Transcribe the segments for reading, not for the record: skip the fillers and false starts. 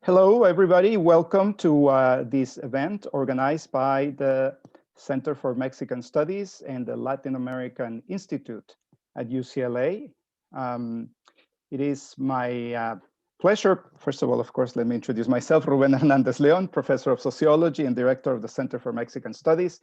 Hello, everybody. Welcome to this event organized by the Center for Mexican Studies and the Latin American Institute at UCLA. It is my pleasure. First of all, of course, let me introduce myself, Ruben Hernandez Leon, Professor of Sociology and Director of the Center for Mexican Studies.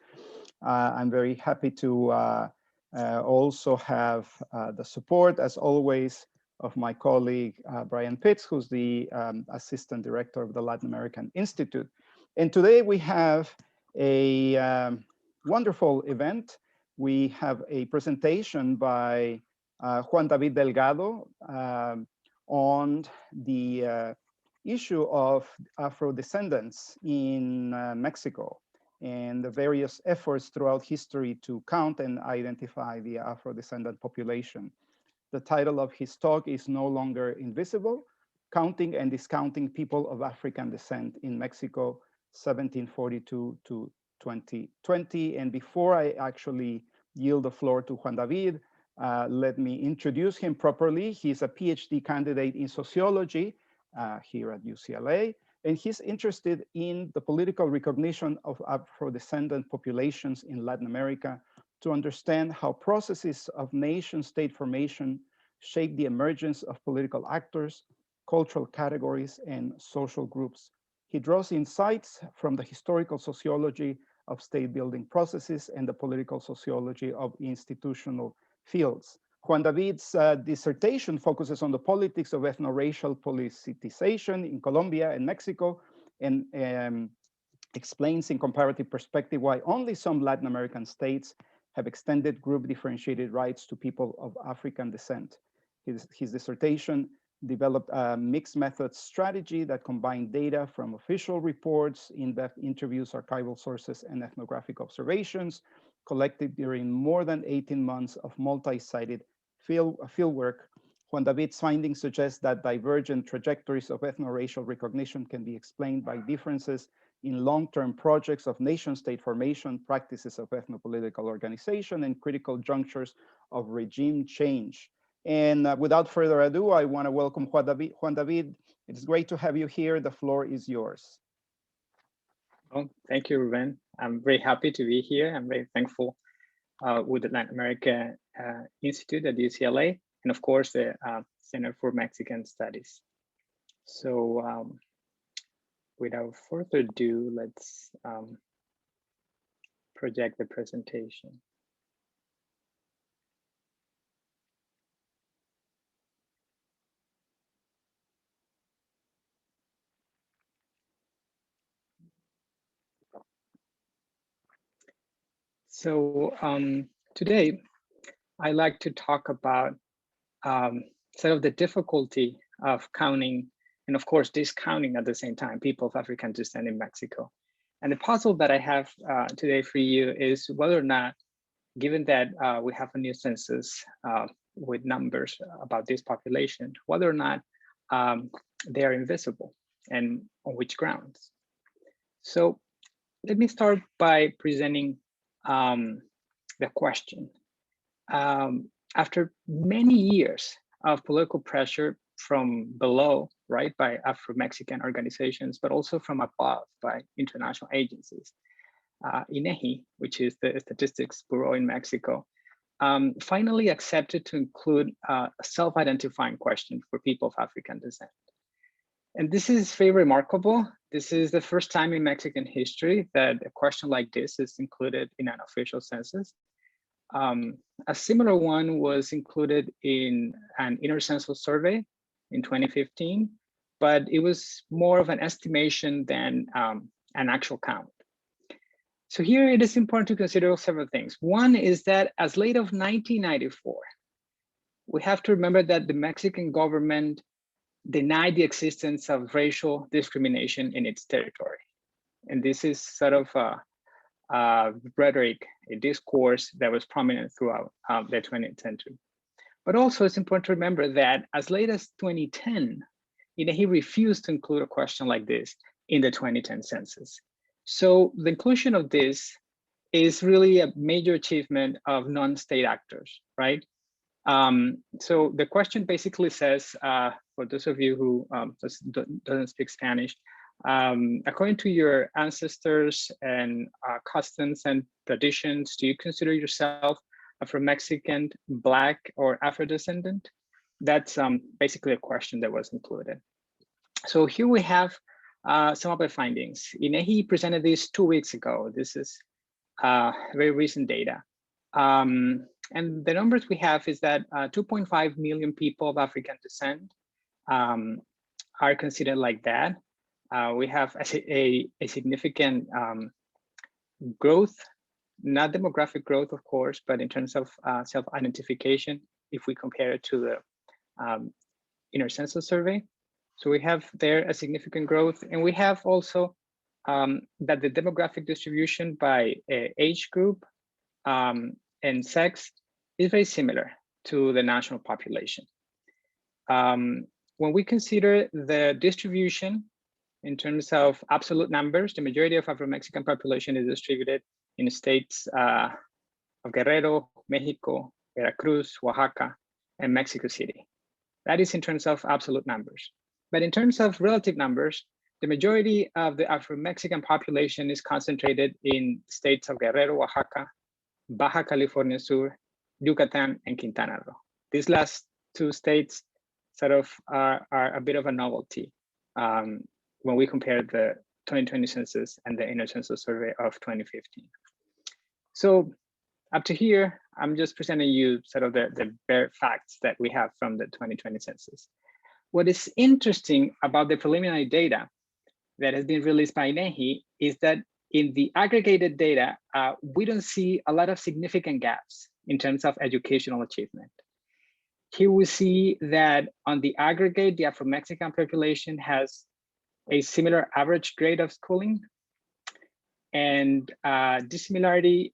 I'm very happy to also have the support, as always, of my colleague, Brian Pitts, who's the Assistant Director of the Latin American Institute. And today we have a wonderful event. We have a presentation by Juan David Delgado on the issue of Afro-descendants in Mexico and the various efforts throughout history to count and identify the Afro-descendant population. The title of his talk is No Longer Invisible, Counting and Discounting People of African Descent in Mexico, 1742 to 2020. And before I actually yield the floor to Juan David, let me introduce him properly. He's a PhD candidate in sociology here at UCLA, and he's interested in the political recognition of Afro-descendant populations in Latin America to understand how processes of nation-state formation shape the emergence of political actors, cultural categories, and social groups. He draws insights from the historical sociology of state-building processes and the political sociology of institutional fields. Juan David's dissertation focuses on the politics of ethnoracial politicization in Colombia and Mexico, and explains in comparative perspective why only some Latin American states have extended group differentiated rights to people of African descent. His dissertation developed a mixed methods strategy that combined data from official reports, in-depth interviews, archival sources, and ethnographic observations collected during more than 18 months of multi-sided fieldwork. Juan David's findings suggest that divergent trajectories of ethnoracial recognition can be explained by differences in long-term projects of nation-state formation, practices of ethnopolitical organization, and critical junctures of regime change. And without further ado, I want to welcome Juan David. Juan David, it's great to have you here. The floor is yours. Well, thank you, Ruben. I'm very happy to be here. I'm very thankful with the Latin America Institute at UCLA, and of course, the Center for Mexican Studies. So without further ado, let's project the presentation. So today, I like to talk about sort of the difficulty of counting, and of course, discounting at the same time, people of African descent in Mexico. And the puzzle that I have today for you is whether or not, given that we have a new census with numbers about this population, whether or not they are invisible and on which grounds. So let me start by presenting the question. After many years of political pressure from below, right, by Afro-Mexican organizations, but also from above by international agencies, INEGI, which is the Statistics Bureau in Mexico, finally accepted to include a self-identifying question for people of African descent. And this is very remarkable. This is the first time in Mexican history that a question like this is included in an official census. A similar one was included in an intercensus survey in 2015, but it was more of an estimation than an actual count. So here it is important to consider several things. One is that as late of 1994, we have to remember that the Mexican government denied the existence of racial discrimination in its territory. And this is sort of a rhetoric, a discourse that was prominent throughout the 20th century. But also it's important to remember that as late as 2010, he refused to include a question like this in the 2010 census. So the inclusion of this is really a major achievement of non-state actors, right? So the question basically says, for those of you who doesn't speak Spanish, according to your ancestors and customs and traditions, do you consider yourself Afro-Mexican, Black, or Afrodescendant? That's basically a question that was included. So here we have some of the findings. INEGI presented this 2 weeks ago. This is very recent data. And the numbers we have is that 2.5 million people of African descent are considered like that. We have a significant growth, not demographic growth, of course, but in terms of self-identification, if we compare it to the inner census survey. So we have there a significant growth, and we have also that the demographic distribution by age group and sex is very similar to the national population. When we consider the distribution in terms of absolute numbers, the majority of Afro-Mexican population is distributed in the states of Guerrero, Mexico, Veracruz, Oaxaca, and Mexico City. That is in terms of absolute numbers. But in terms of relative numbers, the majority of the Afro-Mexican population is concentrated in states of Guerrero, Oaxaca, Baja California Sur, Yucatan, and Quintana Roo. These last two states sort of are a bit of a novelty when we compare the 2020 census and the inner census survey of 2015. So up to here, I'm just presenting you sort of the bare facts that we have from the 2020 census. What is interesting about the preliminary data that has been released by INEGI is that in the aggregated data, we don't see a lot of significant gaps in terms of educational achievement. Here we see that on the aggregate, the Afro-Mexican population has a similar average grade of schooling. And this similarity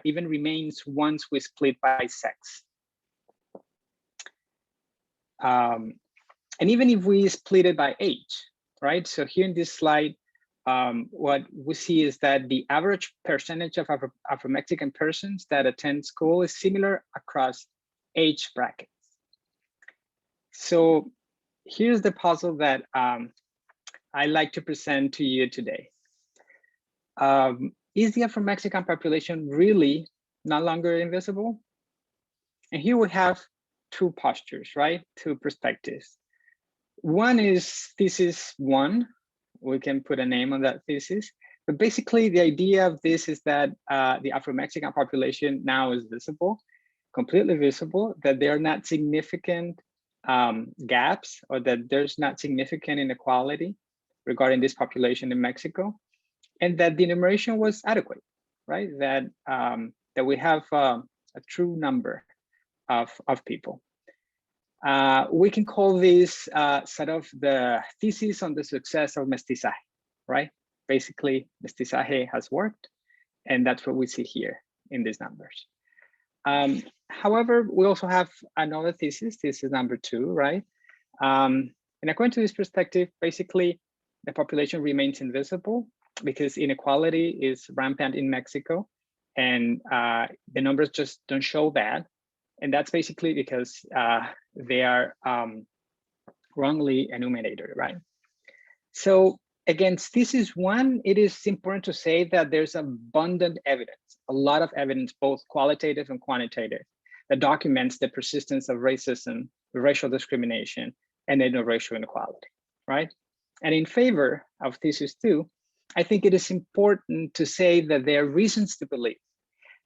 even remains once we split by sex. And even if we split it by age, right? So here in this slide, what we see is that the average percentage of Afro-Mexican persons that attend school is similar across age brackets. So here's the puzzle that I like to present to you today. Is the Afro-Mexican population really no longer invisible? And here we have two postures, right? Two perspectives. One is thesis one. We can put a name on that thesis. But basically, the idea of this is that the Afro-Mexican population now is visible, completely visible, that there are not significant gaps, or that there's not significant inequality regarding this population in Mexico, and that the enumeration was adequate, right? That that we have a true number of people. We can call this sort of the thesis on the success of mestizaje, right? Basically, mestizaje has worked, and that's what we see here in these numbers. However, we also have another thesis. This is number two, right? And according to this perspective, basically, the population remains invisible because inequality is rampant in Mexico, and the numbers just don't show that. And that's basically because they are wrongly enumerated, right? So against thesis one, it is important to say that there's abundant evidence, a lot of evidence, both qualitative and quantitative, that documents the persistence of racism, racial discrimination, and ethnoracial inequality, right? And in favor of thesis two, I think it is important to say that there are reasons to believe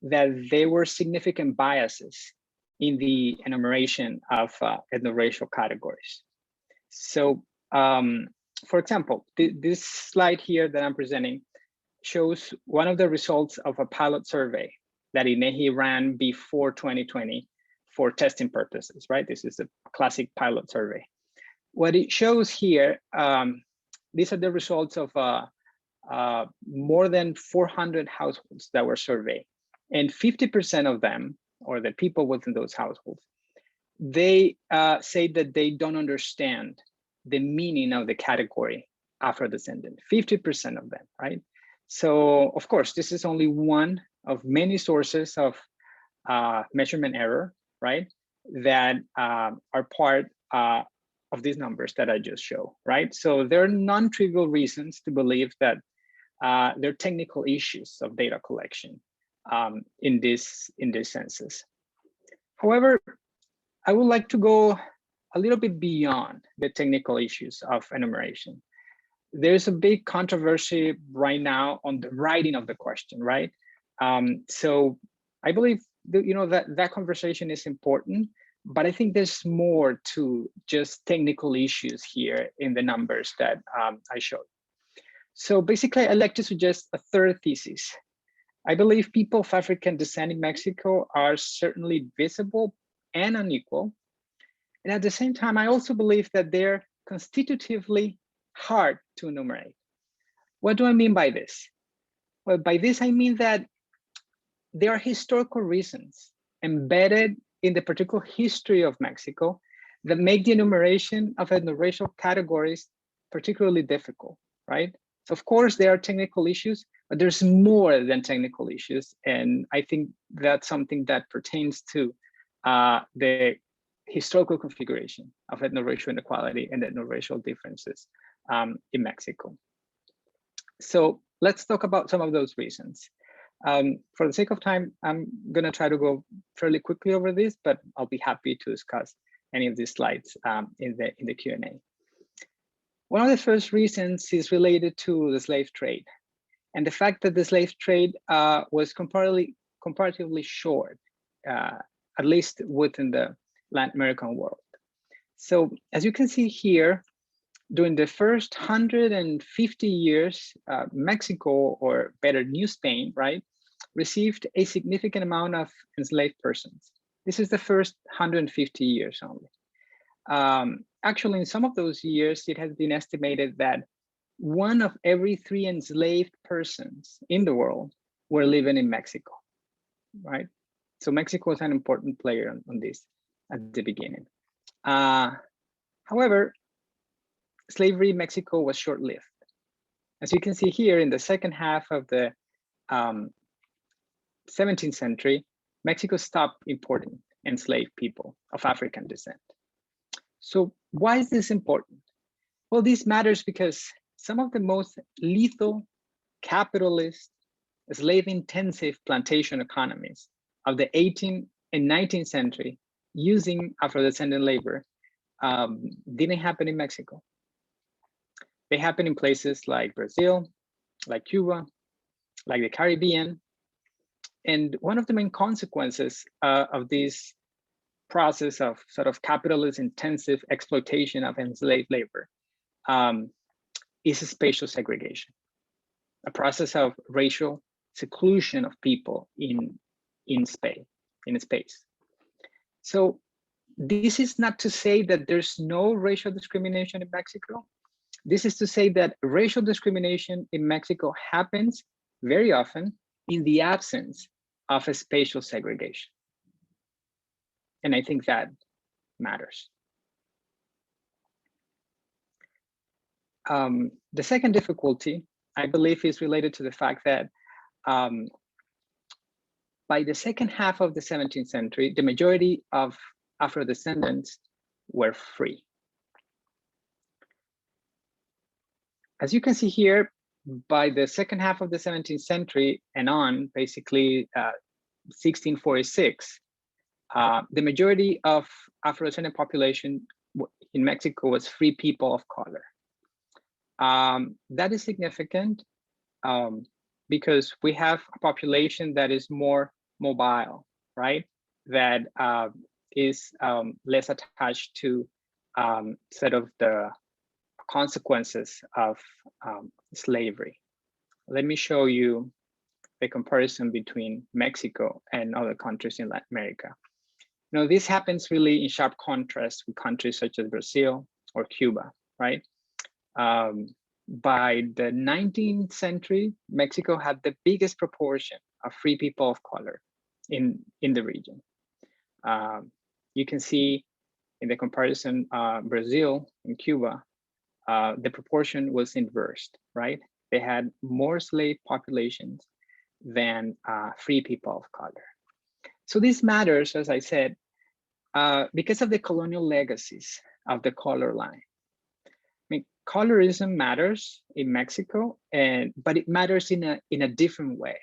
that there were significant biases in the enumeration of ethnoracial categories. So, for example, this slide here that I'm presenting shows one of the results of a pilot survey that INEGI ran before 2020 for testing purposes, right? This is a classic pilot survey. What it shows here, these are the results of more than 400 households that were surveyed, and 50% of them, or the people within those households, they say that they don't understand the meaning of the category Afrodescendant, 50% of them, right? So of course, this is only one of many sources of measurement error, right? That are part of of these numbers that I just show, right? So there are non-trivial reasons to believe that there are technical issues of data collection in this census. However, I would like to go a little bit beyond the technical issues of enumeration. There's a big controversy right now on the writing of the question, right? So I believe that, that conversation is important, but I think there's more to just technical issues here in the numbers that I showed. So basically, I'd like to suggest a third thesis. I believe people of African descent in Mexico are certainly visible and unequal. And at the same time, I also believe that they're constitutively hard to enumerate. What do I mean by this? Well, by this, I mean that there are historical reasons embedded in the particular history of Mexico that make the enumeration of ethnoracial categories particularly difficult, right? So of course, there are technical issues, but there's more than technical issues. And I think that's something that pertains to the historical configuration of ethnoracial inequality and ethnoracial differences in Mexico. So let's talk about some of those reasons. For the sake of time, I'm gonna try to go fairly quickly over this, but I'll be happy to discuss any of these slides in the Q&A. One of the first reasons is related to the slave trade and the fact that the slave trade was comparatively short, at least within the Latin American world. So as you can see here, during the first 150 years, Mexico, or better, New Spain, right, received a significant amount of enslaved persons. This is the first 150 years only. Actually, in some of those years, it has been estimated that 1 of every 3 enslaved persons in the world were living in Mexico, right? So Mexico is an important player on this at the beginning. However, slavery in Mexico was short-lived. As you can see here, in the second half of the 17th century, Mexico stopped importing enslaved people of African descent. So why is this important? Well, this matters because some of the most lethal, capitalist, slave-intensive plantation economies of the 18th and 19th century using Afrodescendent labor didn't happen in Mexico. They happen in places like Brazil, like Cuba, like the Caribbean. And one of the main consequences of this process of sort of capitalist intensive exploitation of enslaved labor is spatial segregation, a process of racial seclusion of people in space. So this is not to say that there's no racial discrimination in Mexico. This is to say that racial discrimination in Mexico happens very often in the absence of a spatial segregation. And I think that matters. The second difficulty, I believe, is related to the fact that by the second half of the 17th century, the majority of Afrodescendants were free. As you can see here, by the second half of the 17th century and on, basically 1646, the majority of Afrodescendant population in Mexico was free people of color. That is significant because we have a population that is more mobile, right? That is less attached to sort of the consequences of slavery. Let me show you the comparison between Mexico and other countries in Latin America. Now, this happens really in sharp contrast with countries such as Brazil or Cuba, right? By the 19th century, Mexico had the biggest proportion of free people of color in the region. You can see in the comparison, Brazil and Cuba, the proportion was inversed, right? They had more slave populations than free people of color. So this matters, as I said, because of the colonial legacies of the color line. I mean, colorism matters in Mexico, but it matters in a different way.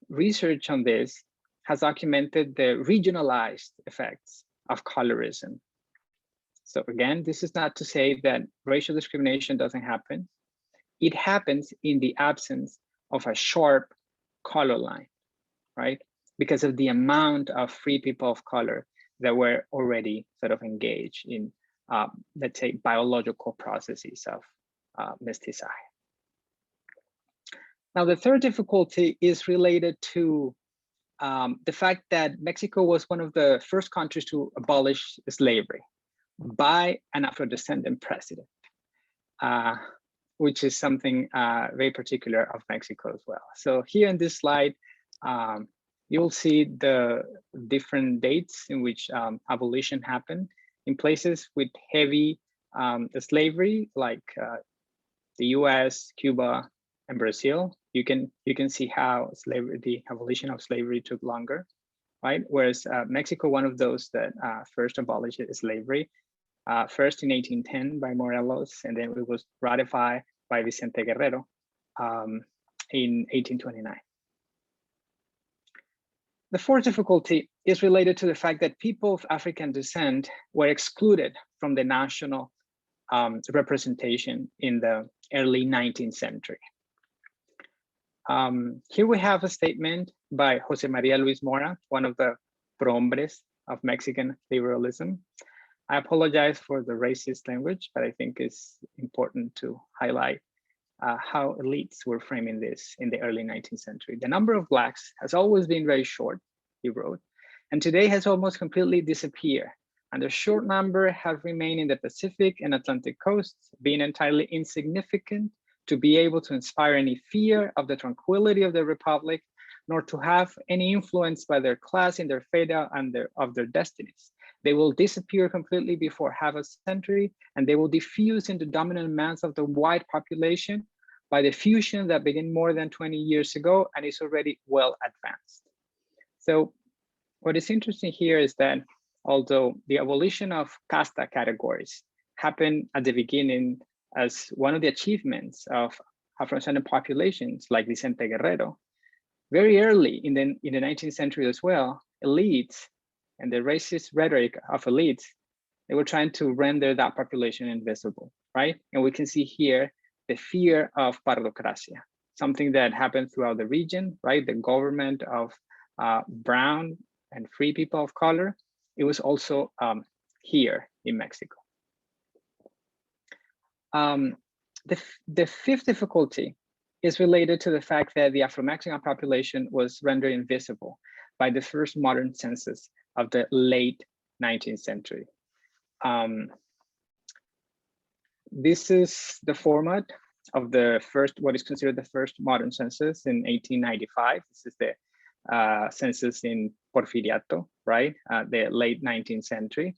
Research on this has documented the regionalized effects of colorism. So again, this is not to say that racial discrimination doesn't happen. It happens in the absence of a sharp color line, right? Because of the amount of free people of color that were already sort of engaged in, let's say, biological processes of mestizaje. Now, the third difficulty is related to the fact that Mexico was one of the first countries to abolish slavery by an Afrodescendent president, which is something very particular of Mexico as well. So here in this slide, you'll see the different dates in which abolition happened in places with heavy slavery, like the US, Cuba, and Brazil. You can see how the abolition of slavery took longer, right? Whereas Mexico, one of those that first abolished slavery, first in 1810 by Morelos, and then it was ratified by Vicente Guerrero in 1829. The fourth difficulty is related to the fact that people of African descent were excluded from the national representation in the early 19th century. Here we have a statement by Jose Maria Luis Mora, one of the prohombres of Mexican liberalism. I apologize for the racist language, but I think it's important to highlight how elites were framing this in the early 19th century. The number of Blacks has always been very short, he wrote, and today has almost completely disappeared. And the short number have remained in the Pacific and Atlantic coasts, being entirely insignificant to be able to inspire any fear of the tranquility of the Republic, nor to have any influence by their class in their fate and of their destinies. They will disappear completely before half a century, and they will diffuse in the dominant mass of the white population by the fusion that began more than 20 years ago and is already well advanced. So what is interesting here is that although the abolition of casta categories happened at the beginning as one of the achievements of Afro-Descendant populations like Vicente Guerrero, very early in the 19th century as well, elites and the racist rhetoric of elites, they were trying to render that population invisible, right? And we can see here the fear of pardocracia, something that happened throughout the region, right? The government of brown and free people of color. It was also here in Mexico. The fifth difficulty is related to the fact that the Afro-Mexican population was rendered invisible by the first modern census of the late 19th century. This is the format of the first, what is considered the first modern census in 1895. This is the census in Porfiriato, right? The late 19th century.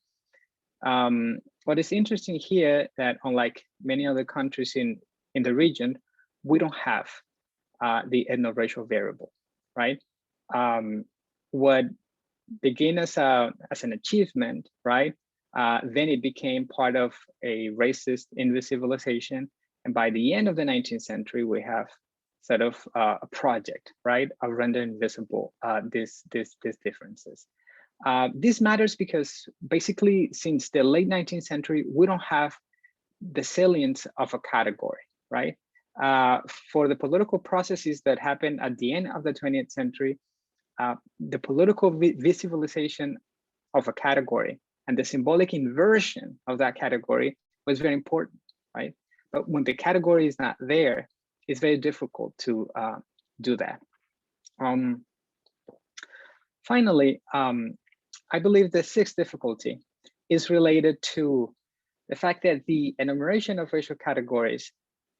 What is interesting here that unlike many other countries in the region, we don't have the ethnoracial variable, right? What began as an achievement, right? Then it became part of a racist invisibilization. And by the end of the 19th century, we have sort of a project, right? Of rendering visible these differences. This matters because basically since the late 19th century, we don't have the salience of a category, right? For the political processes that happened at the end of the 20th century, the political visibilization of a category and the symbolic inversion of that category was very important, right? But when the category is not there, it's very difficult to do that. Finally, I believe the sixth difficulty is related to the fact that the enumeration of racial categories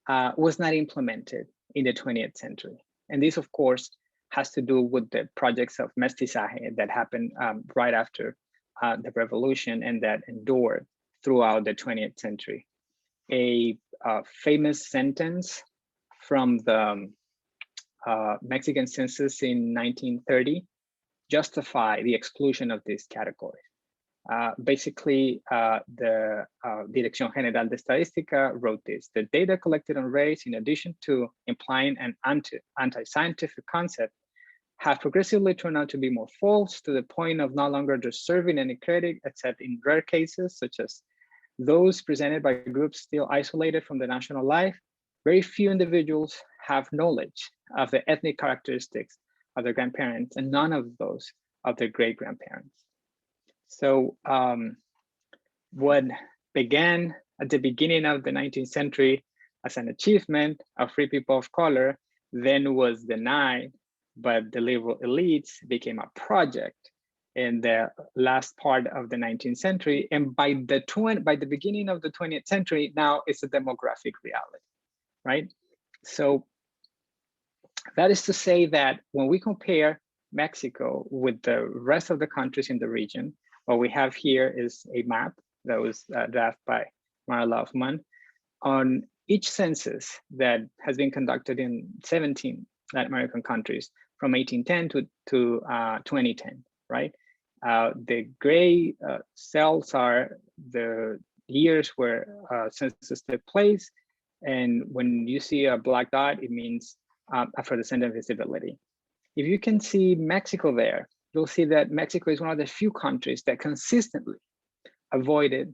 was not implemented in the 20th century. And this, of course, has to do with the projects of mestizaje that happened right after the revolution and that endured throughout the 20th century. A famous sentence from the Mexican census in 1930 justify the exclusion of these categories. Basically, the Dirección General de Estadística wrote this: the data collected on race, in addition to implying an anti-scientific concept, have progressively turned out to be more false, to the point of no longer just serving any credit, except in rare cases, such as those presented by groups still isolated from the national life. Very few individuals have knowledge of the ethnic characteristics of their grandparents, and none of those of their great-grandparents. So what began at the beginning of the 19th century as an achievement of free people of color then was denied, but the liberal elites became a project in the last part of the 19th century. And by the beginning of the 20th century, now it's a demographic reality, right? So that is to say that when we compare Mexico with the rest of the countries in the region, what we have here is a map that was drafted by Mara Loffman on each census that has been conducted in 17 Latin American countries from 1810 to 2010, right? The gray cells are the years where census took place. And when you see a black dot, it means Afrodescendent visibility. If you can see Mexico there, you'll see that Mexico is one of the few countries that consistently avoided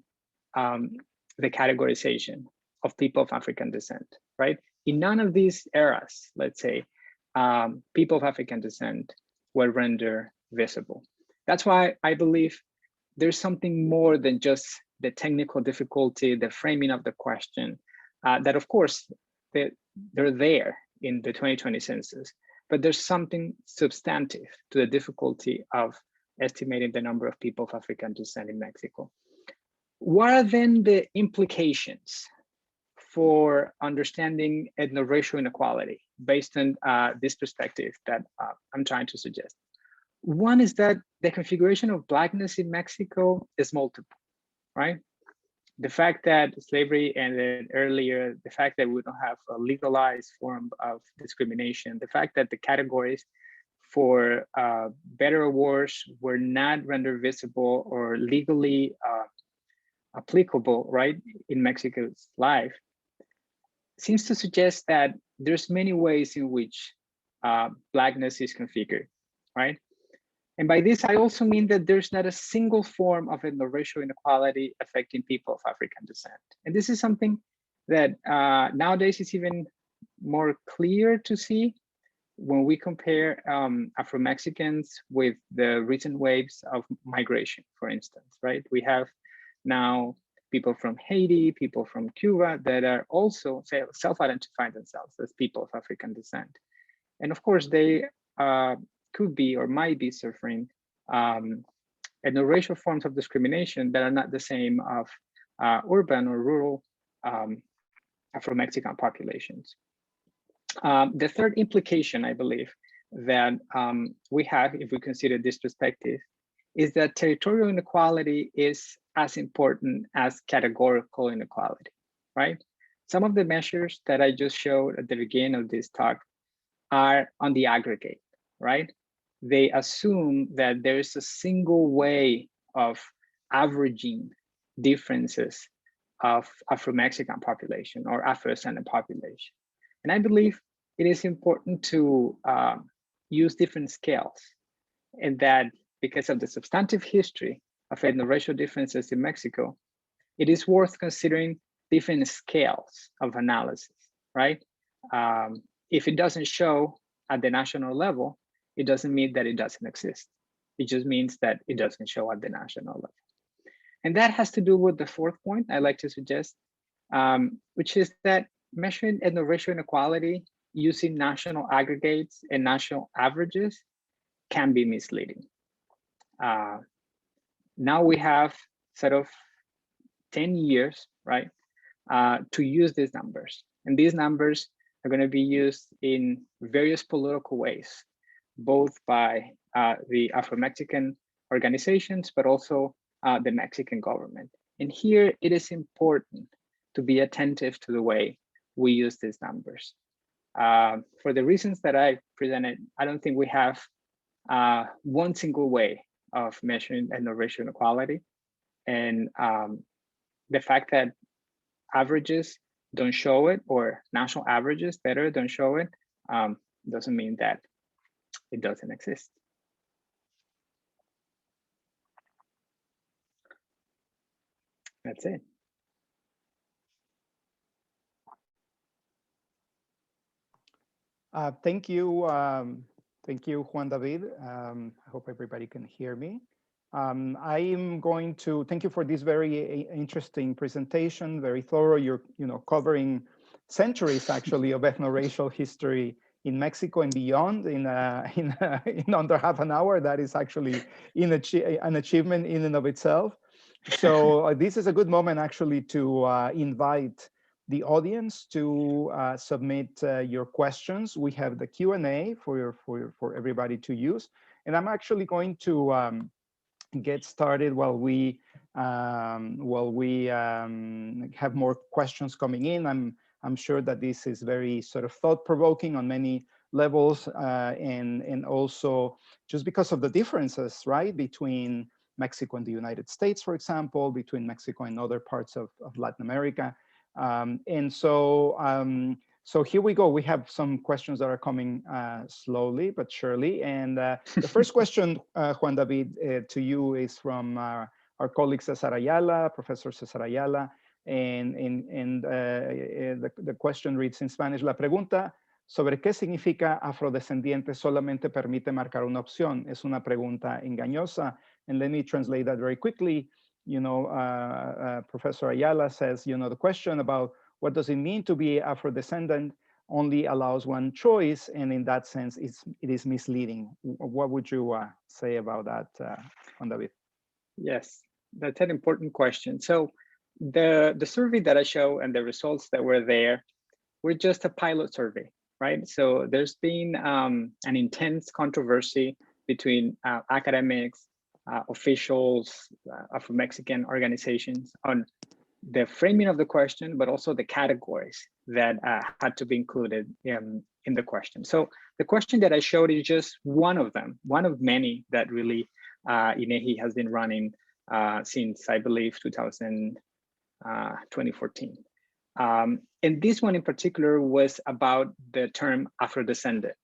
the categorization of people of African descent, right? In none of these eras, let's say, people of African descent were rendered visible. That's why I believe there's something more than just the technical difficulty, the framing of the question, that of course, they're there in the 2020 census, but there's something substantive to the difficulty of estimating the number of people of African descent in Mexico. What are then the implications for understanding ethnoracial inequality based on this perspective that I'm trying to suggest? One is that the configuration of Blackness in Mexico is multiple, right? The fact that slavery ended earlier, the fact that we don't have a legalized form of discrimination, the fact that the categories for better or worse were not rendered visible or legally applicable, right, in Mexico's life, seems to suggest that there's many ways in which Blackness is configured, right? And by this, I also mean that there's not a single form of ethnoracial inequality affecting people of African descent. And this is something that nowadays is even more clear to see when we compare Afro-Mexicans with the recent waves of migration, for instance, right? We have now people from Haiti, people from Cuba that are also self-identifying themselves as people of African descent. And of course, they could be or might be suffering ethnoracial forms of discrimination that are not the same of urban or rural Afro-Mexican populations. The third implication, I believe, that we have, if we consider this perspective, is that territorial inequality is as important as categorical inequality, right? Some of the measures that I just showed at the beginning of this talk are on the aggregate, right? They assume that there is a single way of averaging differences of Afro-Mexican population or Afrodescendant population. And I believe it is important to use different scales, and that because of the substantive history of ethnoracial differences in Mexico, it is worth considering different scales of analysis, right? If it doesn't show at the national level, it doesn't mean that it doesn't exist. It just means that it doesn't show at the national level. And that has to do with the fourth point I like to suggest, which is that measuring ethnoracial inequality using national aggregates and national averages can be misleading. Now we have sort of 10 years, right, to use these numbers. And these numbers are going to be used in various political ways, both by the Afro-Mexican organizations, but also the Mexican government. And here it is important to be attentive to the way we use these numbers. For the reasons that I presented, I don't think we have one single way of measuring ethnoracial inequality. And the fact that averages don't show it, or national averages better don't show it, doesn't mean that it doesn't exist. That's it. Thank you, Juan David. I hope everybody can hear me. I am going to thank you for this very interesting presentation, very thorough. You're covering centuries actually of ethnoracial history in Mexico and beyond in under half an hour. That is actually an achievement in and of itself. So this is a good moment actually to invite the audience to submit your questions. We have the Q&A for everybody to use, and I'm actually going to get started while we have more questions coming in. I'm sure that this is very sort of thought-provoking on many levels, and also just because of the differences, right, between Mexico and the United States, for example, between Mexico and other parts of Latin America. And so here we go. We have some questions that are coming slowly but surely. And the first question, Juan David, to you is from our colleague Cesar Ayala, Professor Cesar Ayala. And the question reads in Spanish: La pregunta sobre qué significa afrodescendiente solamente permite marcar una opción. Es una pregunta engañosa. And let me translate that very quickly. Professor Ayala says, the question about what does it mean to be Afrodescendant only allows one choice, and in that sense, it is misleading. What would you say about that, Juan David? Yes, that's an important question. So the survey that I show and the results that were there were just a pilot survey, right? So there's been an intense controversy between academics, officials, Afro-Mexican organizations on the framing of the question, but also the categories that had to be included in the question. So the question that I showed is just one of them, one of many that really INEGI has been running since, I believe, 2014. And this one in particular was about the term Afrodescendant.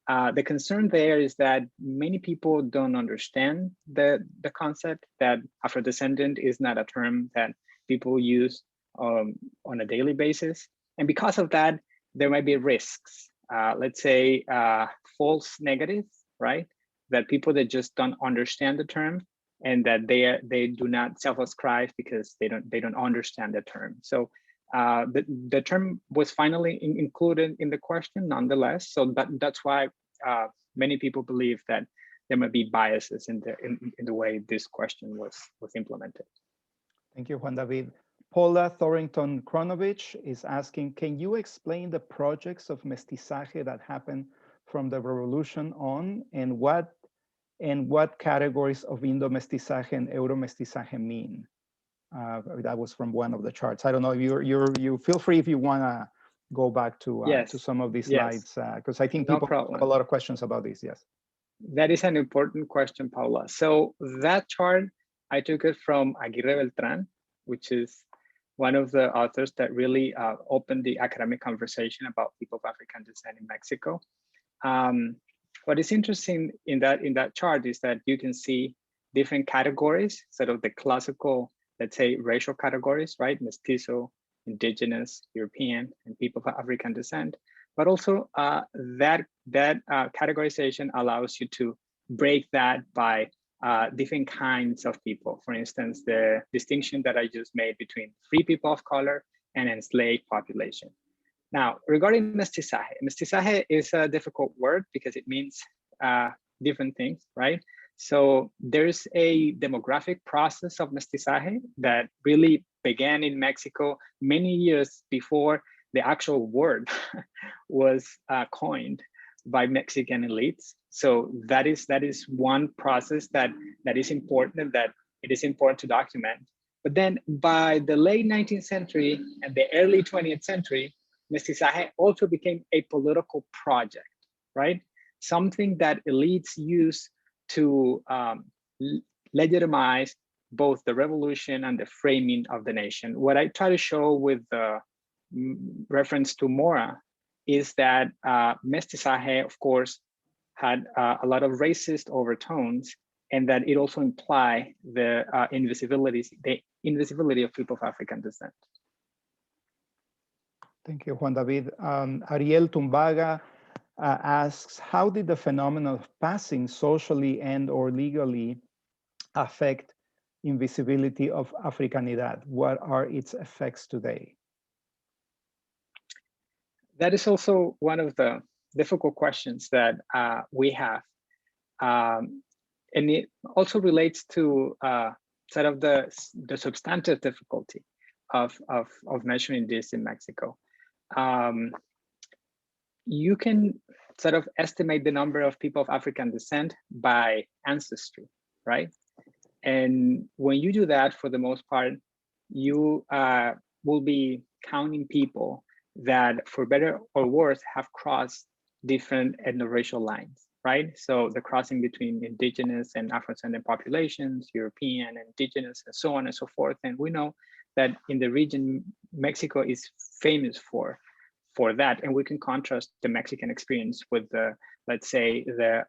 The concern there is that many people don't understand the concept that Afrodescendant is not a term that people use on a daily basis. And because of that, there might be risks. Let's say false negatives, right? That people that just don't understand the term and that they do not self-ascribe because they don't understand the term. So the term was finally included in the question nonetheless. So that's why many people believe that there might be biases in the way this question was implemented. Thank you, Juan David. Paula Thorrington Kronovich is asking, can you explain the projects of mestizaje that happened from the revolution on, and what categories of Indo-mestizaje and Euro-mestizaje mean? That was from one of the charts. I don't know, you feel free if you want to go back to some of these slides, because I think people have a lot of questions about this. Yes. That is an important question, Paula. So that chart, I took it from Aguirre Beltran, which is one of the authors that really opened the academic conversation about people of African descent in Mexico. What is interesting in that chart is that you can see different categories, sort of the classical, let's say, racial categories, right? Mestizo, Indigenous, European, and people of African descent. But also that categorization allows you to break that by different kinds of people. For instance, the distinction that I just made between free people of color and enslaved population. Now, regarding mestizaje is a difficult word because it means different things, right? So there's a demographic process of mestizaje that really began in Mexico many years before the actual word was coined by Mexican elites. So that is one process that is important, that it is important to document. But then by the late 19th century and the early 20th century, mestizaje also became a political project, right? Something that elites use to legitimize both the revolution and the framing of the nation. What I try to show with the reference to Mora is that mestizaje, of course, had a lot of racist overtones, and that it also implied the invisibility of people of African descent. Thank you, Juan David. Ariel Tumbaga asks, how did the phenomenon of passing socially and or legally affect invisibility of Africanidad? What are its effects today? That is also one of the difficult questions that we have. And it also relates to sort of the substantive difficulty of measuring this in Mexico. You can sort of estimate the number of people of African descent by ancestry, right? And when you do that, for the most part, you will be counting people that, for better or worse, have crossed different ethnoracial lines, right? So the crossing between Indigenous and Afrodescendent populations, European, Indigenous, and so on and so forth. And we know that in the region, Mexico is famous for that. And we can contrast the Mexican experience with the, let's say, the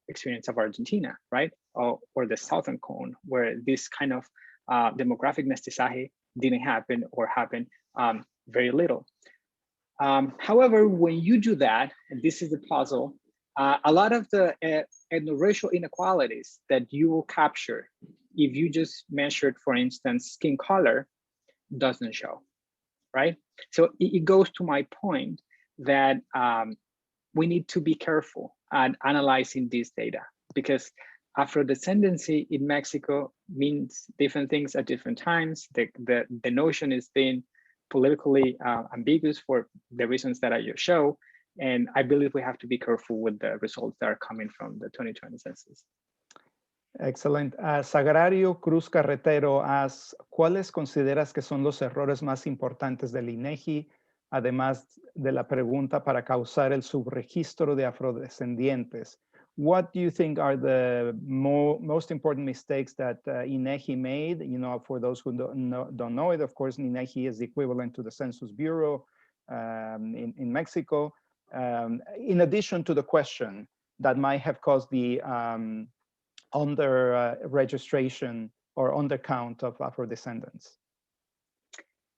experience of Argentina, right? Or the Southern Cone, where this kind of demographic mestizaje didn't happen or happened very little. However, when you do that, and this is the puzzle, a lot of the ethnoracial inequalities that you will capture if you just measured, for instance, skin color, doesn't show, right? So it goes to my point that we need to be careful at analyzing this data, because Afrodescendency in Mexico means different things at different times. The notion is being politically ambiguous for the reasons that I just show. And I believe we have to be careful with the results that are coming from the 2020 census. Excellent. Sagrario Cruz Carretero asks, ¿cuáles consideras que son los errores más importantes del INEGI, además de la pregunta para causar el subregistro de afrodescendientes? What do you think are the most important mistakes that INEGI made? You know, for those who don't know it, of course, INEGI is the equivalent to the Census Bureau in Mexico. In addition to the question that might have caused the under registration or undercount of Afro-descendants?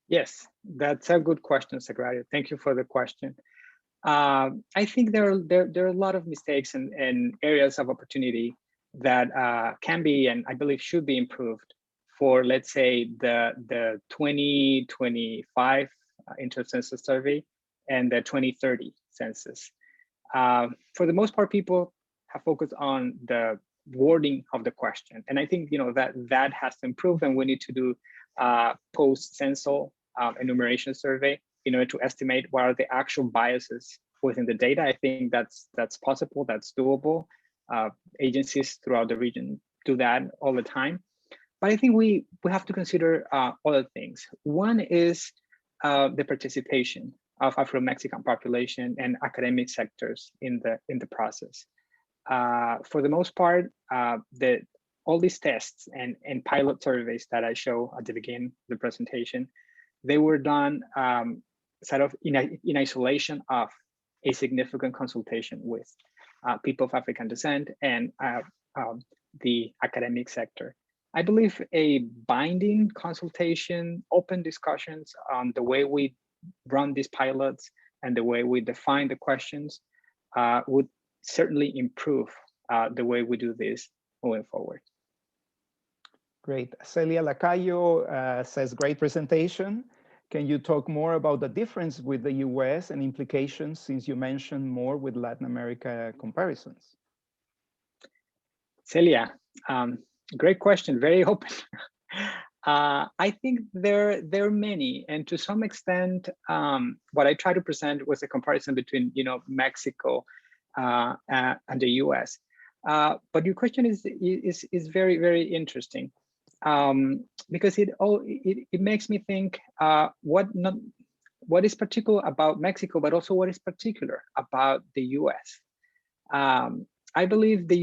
Yes, that's a good question, Sagrario. Thank you for the question. I think there are a lot of mistakes and areas of opportunity that can be, and I believe should be, improved for, let's say, the 2025 inter-census survey and the 2030 census. For the most part, people have focused on the wording of the question, and I think that has to improve, and we need to do post-censal enumeration survey in order to estimate what are the actual biases within the data. I think that's possible, that's doable. Agencies throughout the region do that all the time. But I think we have to consider other things. One is the participation of Afro-Mexican population and academic sectors in the process. For the most part, all these tests and pilot surveys that I show at the beginning of the presentation, they were done sort of in isolation of a significant consultation with people of African descent and the academic sector. I believe a binding consultation, open discussions on the way we run these pilots and the way we define the questions would certainly improve the way we do this moving forward. Great. Celia Lacayo says, great presentation. Can you talk more about the difference with the US and implications, since you mentioned more with Latin America comparisons? Celia, great question, very open. I think there are many, and to some extent, what I try to present was a comparison between Mexico and the US. But your question is very, very interesting, because it makes me think what is particular about Mexico, but also what is particular about the US. I believe the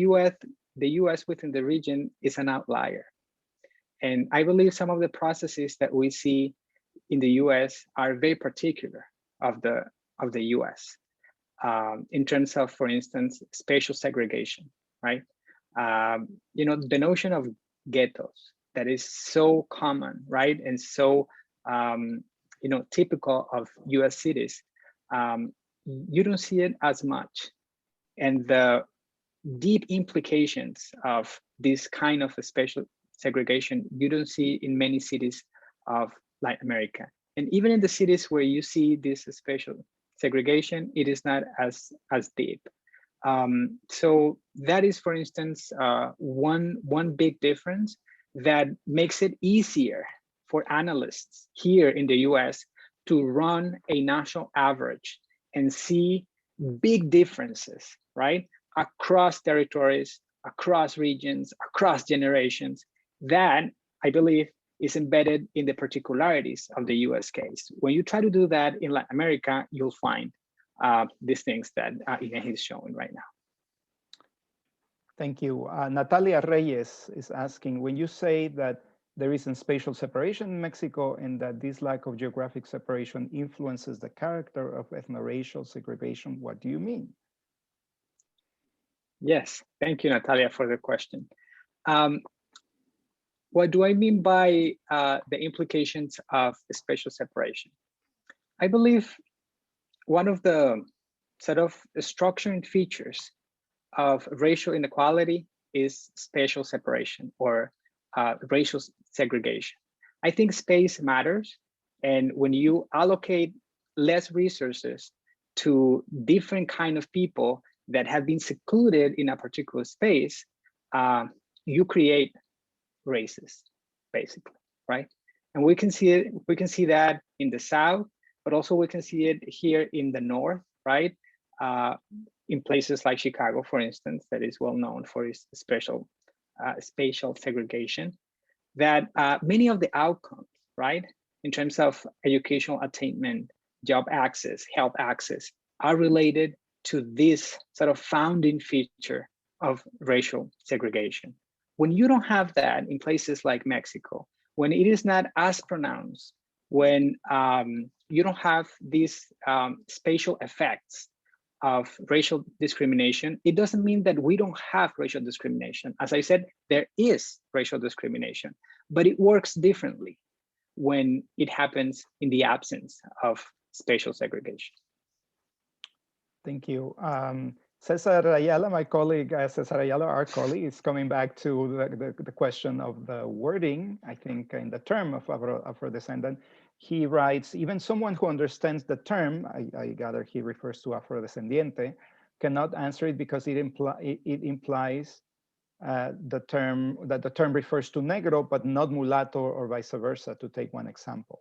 US within the region is an outlier. And I believe some of the processes that we see in the US are very particular of the US in terms of, for instance, spatial segregation, right? The notion of ghettos that is so common, right? And so, typical of US cities, you don't see it as much. And the deep implications of this kind of a spatial segregation, you don't see in many cities of Latin America. And even in the cities where you see this spatial segregation, it is not as deep. So that is, for instance, one big difference that makes it easier for analysts here in the US to run a national average and see big differences, right? Across territories, across regions, across generations, that I believe is embedded in the particularities of the US case. When you try to do that in Latin America, you'll find these things that INEGI is showing right now. Thank you. Natalia Reyes is asking, when you say that there isn't spatial separation in Mexico and that this lack of geographic separation influences the character of ethnoracial segregation, what do you mean? Yes, thank you, Natalia, for the question. What do I mean by the implications of spatial separation? I believe one of the sort of structuring features of racial inequality is spatial separation or racial segregation. I think space matters. And when you allocate less resources to different kind of people that have been secluded in a particular space, you create races, basically, right? And we can see it. We can see that in the South, but also we can see it here in the North, right? In places like Chicago, for instance, that is well known for its spatial segregation. That many of the outcomes, right, in terms of educational attainment, job access, health access, are related to this sort of founding feature of racial segregation. When you don't have that in places like Mexico, when it is not as pronounced, when you don't have these spatial effects of racial discrimination, it doesn't mean that we don't have racial discrimination. As I said, there is racial discrimination, but it works differently when it happens in the absence of spatial segregation. Thank you. Cesar Ayala, my colleague, Cesar Ayala, our colleague, is coming back to the question of the wording, I think, in the term of Afrodescendant. He writes, even someone who understands the term, I gather he refers to Afrodescendiente, cannot answer it because it implies the term refers to negro, but not mulatto or vice versa, to take one example.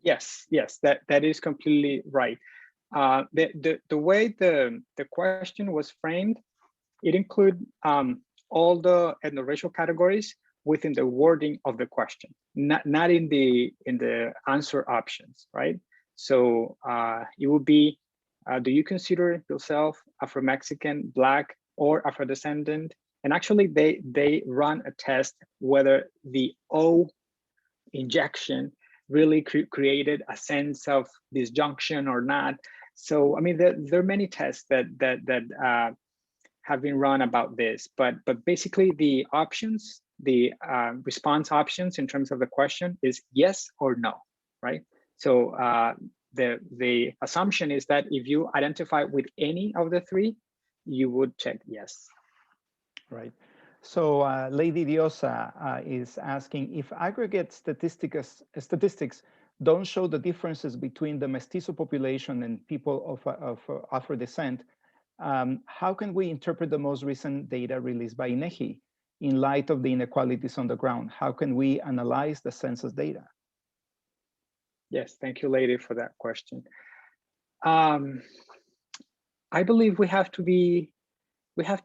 Yes, that is completely right. The way the question was framed, it include all the ethnoracial categories within the wording of the question, not in the answer options, right? So it would be, do you consider yourself Afro-Mexican, Black, or Afro-descendant? And actually, they run a test whether the O injection really created a sense of disjunction or not. So I mean, there are many tests that have been run about this, but basically the options, the response options in terms of the question is yes or no, right? So the assumption is that if you identify with any of the three, you would check yes. Right. So Lady Diosa is asking, if aggregate statistics don't show the differences between the mestizo population and people of Afro descent, how can we interpret the most recent data released by INEGI in light of the inequalities on the ground? How can we analyze the census data? Yes, thank you, Lady, for that question. I believe we have to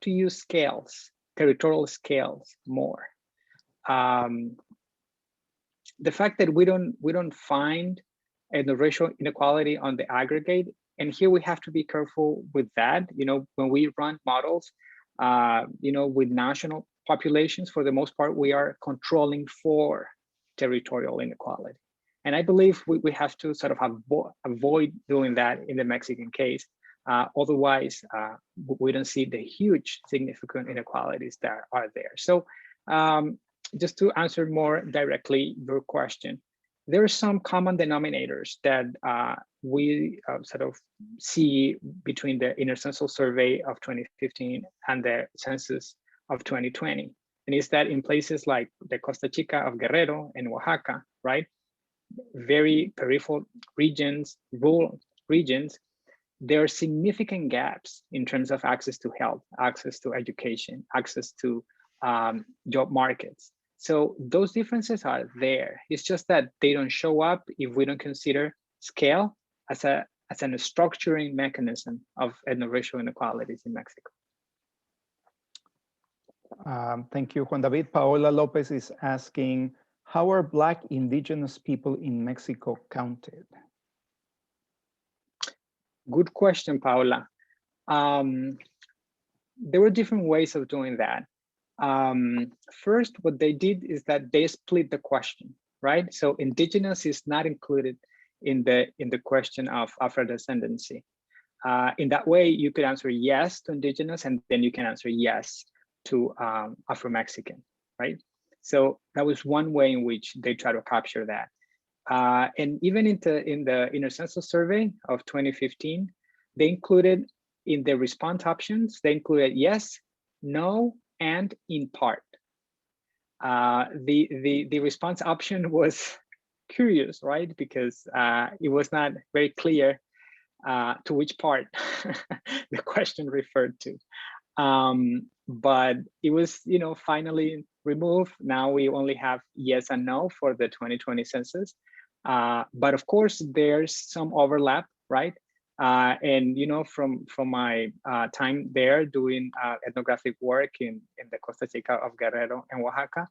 use scales, territorial scales more. The fact that we don't find the racial inequality on the aggregate, and here we have to be careful with that. You know, when we run models, you know, with national populations, for the most part, we are controlling for territorial inequality. And I believe we have to sort of avoid doing that in the Mexican case. Otherwise, we don't see the huge significant inequalities that are there. So just to answer more directly your question, there are some common denominators that we sort of see between the intercensal survey of 2015 and the census of 2020. And it's that in places like the Costa Chica of Guerrero and Oaxaca, right? Very peripheral regions, rural regions, there are significant gaps in terms of access to health, access to education, access to job markets. So those differences are there. It's just that they don't show up if we don't consider scale as an structuring mechanism of ethnoracial inequalities in Mexico. Thank you, Juan David. Paola Lopez is asking, how are Black indigenous people in Mexico counted? Good question, Paola. There were different ways of doing that. First, what they did is that they split the question, right? So indigenous is not included in the question of Afrodescendency. In that way, you could answer yes to indigenous, and then you can answer yes to Afro-Mexican, right? So that was one way in which they try to capture that. And even in the intercensal survey of 2015, they included in the response options, they included yes, no, and in part. The response option was curious, right? Because it was not very clear to which part the question referred to. But it was, finally removed. Now we only have yes and no for the 2020 census. But of course, there's some overlap, right? And from my time there doing ethnographic work in the Costa Chica of Guerrero and Oaxaca,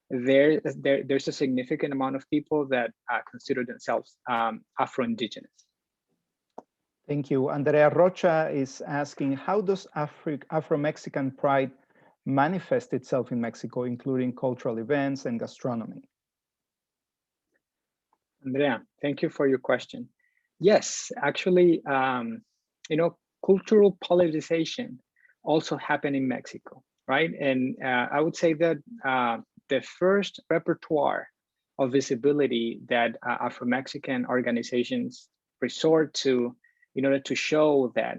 there's a significant amount of people that consider themselves Afro-Indigenous. Thank you. Andrea Rocha is asking, how does Afro-Mexican pride manifest itself in Mexico, including cultural events and gastronomy? Andrea, thank you for your question. Yes, actually, cultural politicization also happened in Mexico, right? And I would say that the first repertoire of visibility that Afro-Mexican organizations resort to in order to show that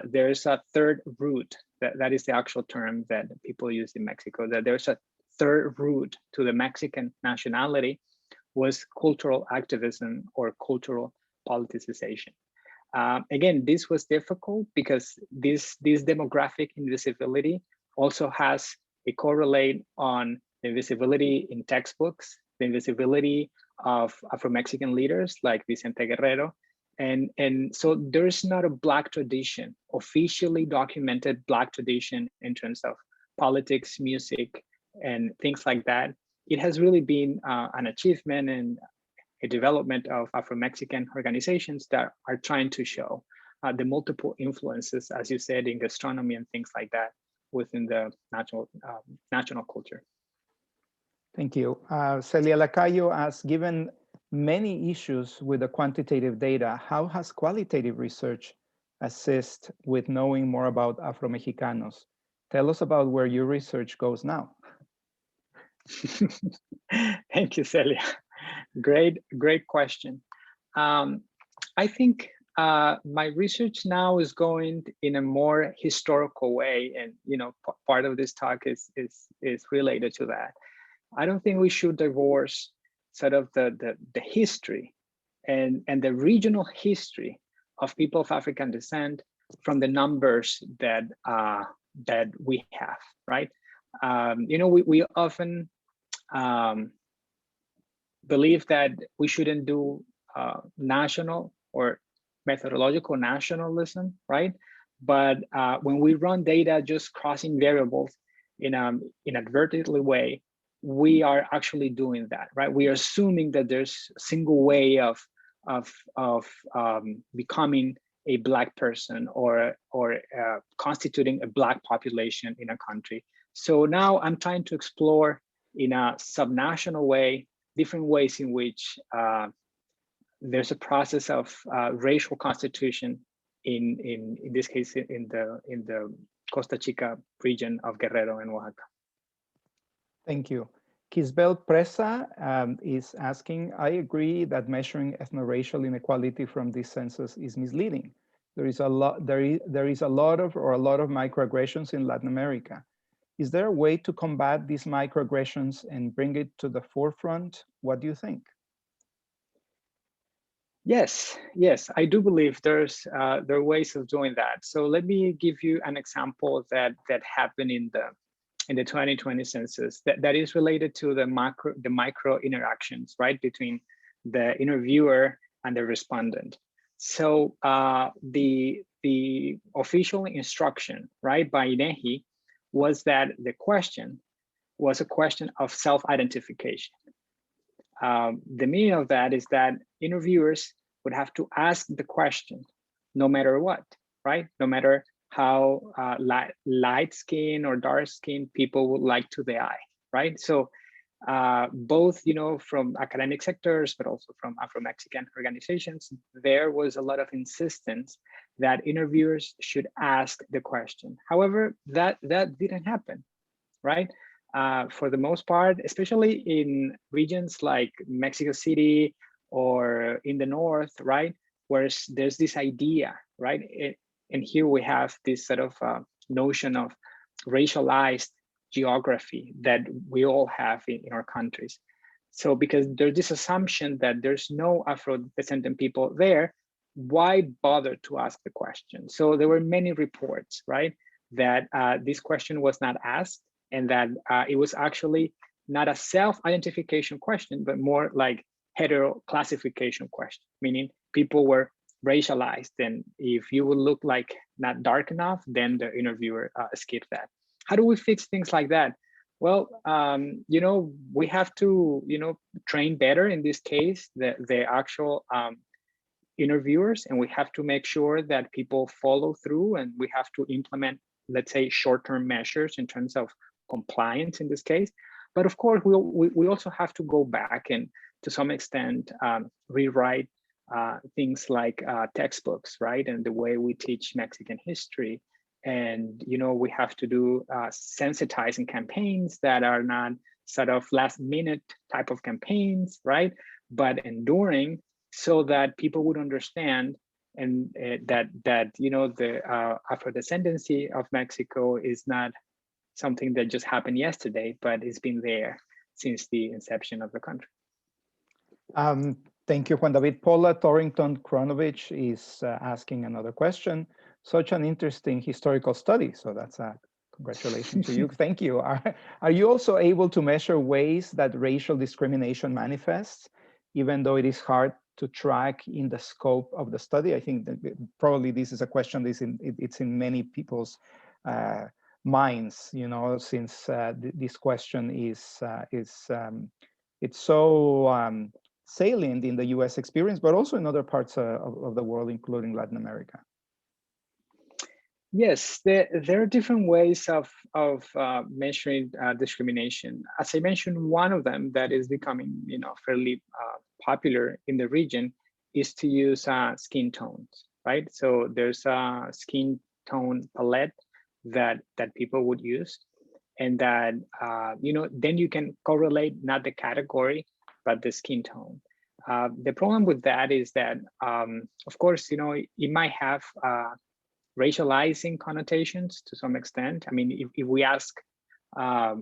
there's a third root, that is the actual term that people use in Mexico, that there's a third root to the Mexican nationality, was cultural activism or cultural politicization. Again, this was difficult because this demographic invisibility also has a correlate on the invisibility in textbooks, the invisibility of Afro-Mexican leaders like Vicente Guerrero. And so there's not a Black tradition, officially documented Black tradition in terms of politics, music, and things like that. It has really been an achievement and a development of Afro-Mexican organizations that are trying to show the multiple influences, as you said, in gastronomy and things like that within the national culture. Thank you. Celia Lacayo asks, given many issues with the quantitative data, how has qualitative research assist with knowing more about Afro-Mexicanos? Tell us about where your research goes now. Thank you, Celia. Great question. I think my research now is going in a more historical way, and part of this talk is related to that. I don't think we should divorce sort of the history and the regional history of people of African descent from the numbers that we have, right? We often believe that we shouldn't do national or methodological nationalism, right? But when we run data just crossing variables in an inadvertently way, we are actually doing that, right? We are assuming that there's a single way of becoming a Black person or constituting a Black population in a country. So now I'm trying to explore in a subnational way, different ways in which there's a process of racial constitution in this case in the Costa Chica region of Guerrero and Oaxaca. Thank you. Kisbel Presa is asking, I agree that measuring ethnoracial inequality from this census is misleading. There is a lot of microaggressions in Latin America. Is there a way to combat these microaggressions and bring it to the forefront? What do you think? Yes, I do believe there are ways of doing that. So let me give you an example that happened in the 2020 census that is related to the micro interactions, right, between the interviewer and the respondent. So the official instruction, right, by INEGI was that the question was a question of self-identification. The meaning of that is that interviewers would have to ask the question no matter what, right? No matter how light skin or dark skin people would like to the eye, right? So both, from academic sectors, but also from Afro-Mexican organizations, there was a lot of insistence that interviewers should ask the question. However, that didn't happen, right? For the most part, especially in regions like Mexico City or in the north, right, where there's this idea, right? And here we have this sort of notion of racialized geography that we all have in our countries. So because there's this assumption that there's no Afro-descendant people there, why bother to ask the question? So there were many reports, right, that this question was not asked, and that it was actually not a self-identification question, but more like hetero classification question, meaning people were racialized, and if you would look like not dark enough, then the interviewer skipped that. How do we fix things like that? Well, we have to, train better in this case, the actual interviewers, and we have to make sure that people follow through, and we have to implement, let's say, short-term measures in terms of compliance in this case. But of course, we also have to go back and to some extent rewrite things like textbooks, right? And the way we teach Mexican history. And, we have to do sensitizing campaigns that are not sort of last minute type of campaigns, right? But enduring, so that people would understand and that the Afrodescendency of Mexico is not something that just happened yesterday, but it's been there since the inception of the country. Thank you, Juan David. Paula Torrington Kronovich is asking another question. Such an interesting historical study. So that's a congratulations to you. Thank you. Are you also able to measure ways that racial discrimination manifests, even though it is hard to track in the scope of the study? I think that probably this is a question it's in many people's minds, since this question is it's so salient in the U.S. experience, but also in other parts of the world, including Latin America. Yes, there are different ways of measuring discrimination. As I mentioned, one of them that is becoming fairly popular in the region is to use skin tones, right? So there's a skin tone palette that people would use, and that then you can correlate not the category but the skin tone. The problem with that is that of course it might have racializing connotations to some extent. I mean, if we ask not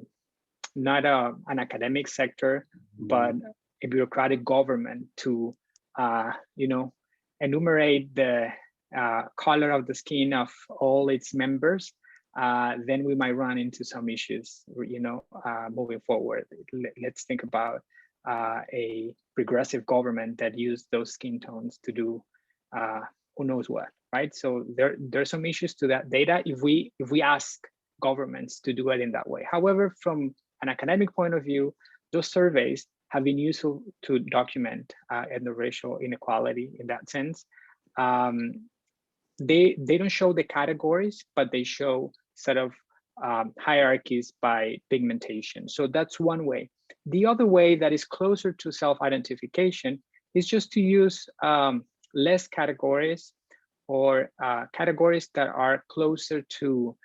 an academic sector, but a bureaucratic government to enumerate the color of the skin of all its members, then we might run into some issues, moving forward. Let's think about a progressive government that used those skin tones to do who knows what, right? So there's some issues to that data if we ask governments to do it in that way. However, from an academic point of view, those surveys have been useful to document ethnoracial inequality in that sense. They don't show the categories, but they show sort of hierarchies by pigmentation. So that's one way. The other way that is closer to self-identification is just to use less categories, or categories that are closer to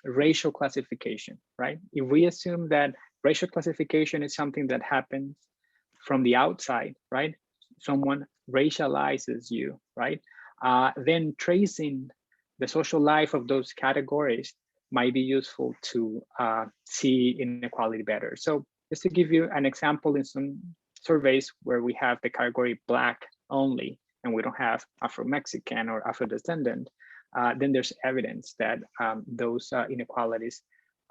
racial classification, right? If we assume that racial classification is something that happens from the outside, right? Someone racializes you, right? Then tracing the social life of those categories might be useful to see inequality better. So just to give you an example, in some surveys where we have the category Black only, and we don't have Afro-Mexican or Afrodescendant, then there's evidence that those inequalities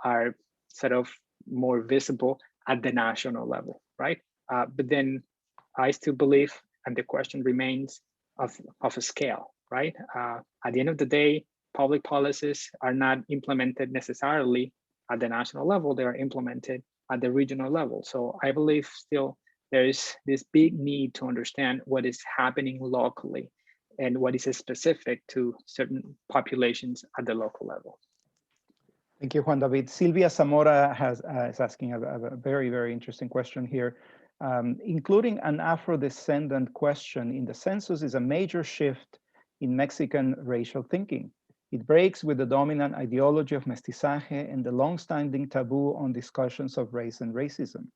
are sort of more visible at the national level, right? But then I still believe, and the question remains of a scale, right? At the end of the day, public policies are not implemented necessarily at the national level, they are implemented at the regional level. So I believe still there is this big need to understand what is happening locally and what is specific to certain populations at the local level. Thank you, Juan David. Silvia Zamora is asking a very, very interesting question here. Including an Afro-descendant question in the census is a major shift in Mexican racial thinking. It breaks with the dominant ideology of mestizaje and the long-standing taboo on discussions of race and racism.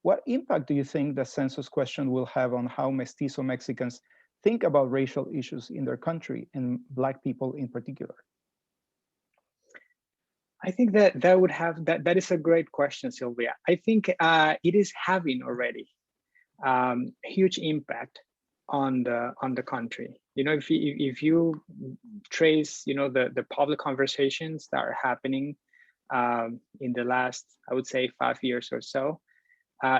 What impact do you think the census question will have on how mestizo Mexicans think about racial issues in their country, and Black people in particular? I think that is a great question, Sylvia. I think it is having already huge impact on the country. You know, if you trace, you know, the public conversations that are happening in the last, I would say, 5 years or so,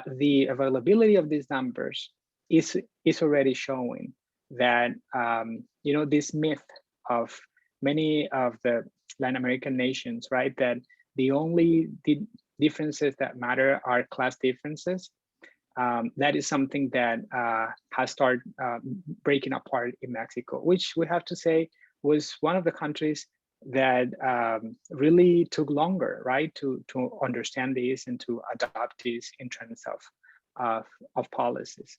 the availability of these numbers is already showing that you know, this myth of many of the Latin American nations, right, that the only differences that matter are class differences. That is something that has started breaking apart in Mexico, which we have to say was one of the countries that really took longer, right, to understand this and to adopt this in terms of policies.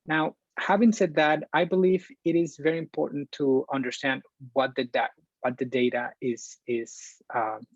Now, having said that, I believe it is very important to understand what the data is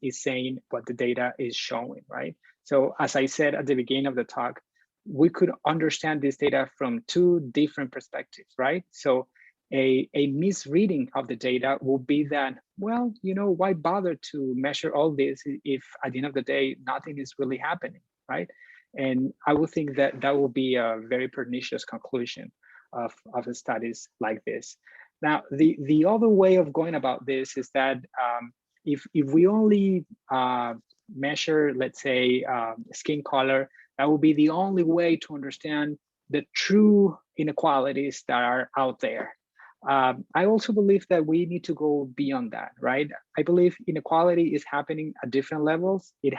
saying, what the data is showing, right? So as I said at the beginning of the talk, we could understand this data from 2 different perspectives, right? So a misreading of the data will be that, well, you know, why bother to measure all this if at the end of the day, nothing is really happening, right? And I would think that that will be a very pernicious conclusion of studies like this. Now, the other way of going about this is that if we only measure, let's say, skin color, that will be the only way to understand the true inequalities that are out there. I also believe that we need to go beyond that, right? I believe inequality is happening at different levels. It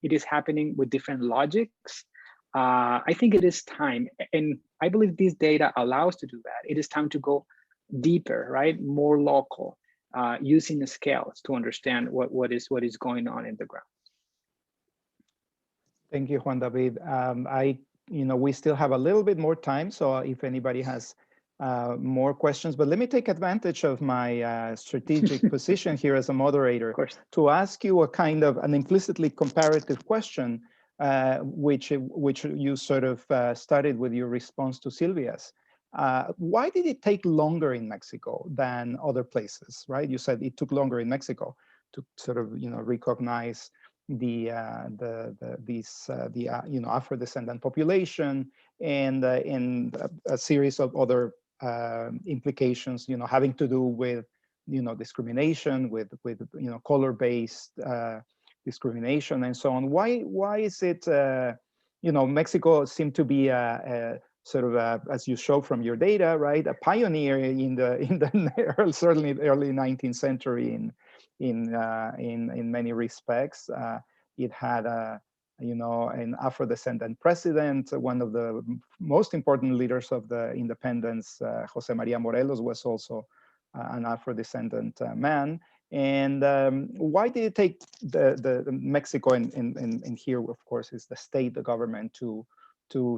is happening with different logics. I think it is time, and I believe this data allows to do that. It is time to go deeper, right? More local, using the scales to understand what is going on in the ground. Thank you, Juan David. We still have a little bit more time, so if anybody has more questions, but let me take advantage of my strategic position here as a moderator to ask you a kind of an implicitly comparative question, which you sort of started with your response to Silvia's. Why did it take longer in Mexico than other places, right? You said it took longer in Mexico to sort of, recognize the Afro-descendant population and a series of other implications, having to do with, discrimination, with color-based discrimination and so on. Why is it, Mexico seemed to be sort of, as you show from your data, right, a pioneer in the certainly early 19th century in many respects. It had an Afro-descendant president. One of the most important leaders of the independence, Jose Maria Morelos, was also an Afro-descendant man. And why did it take the Mexico and here, of course, is the state, the government, to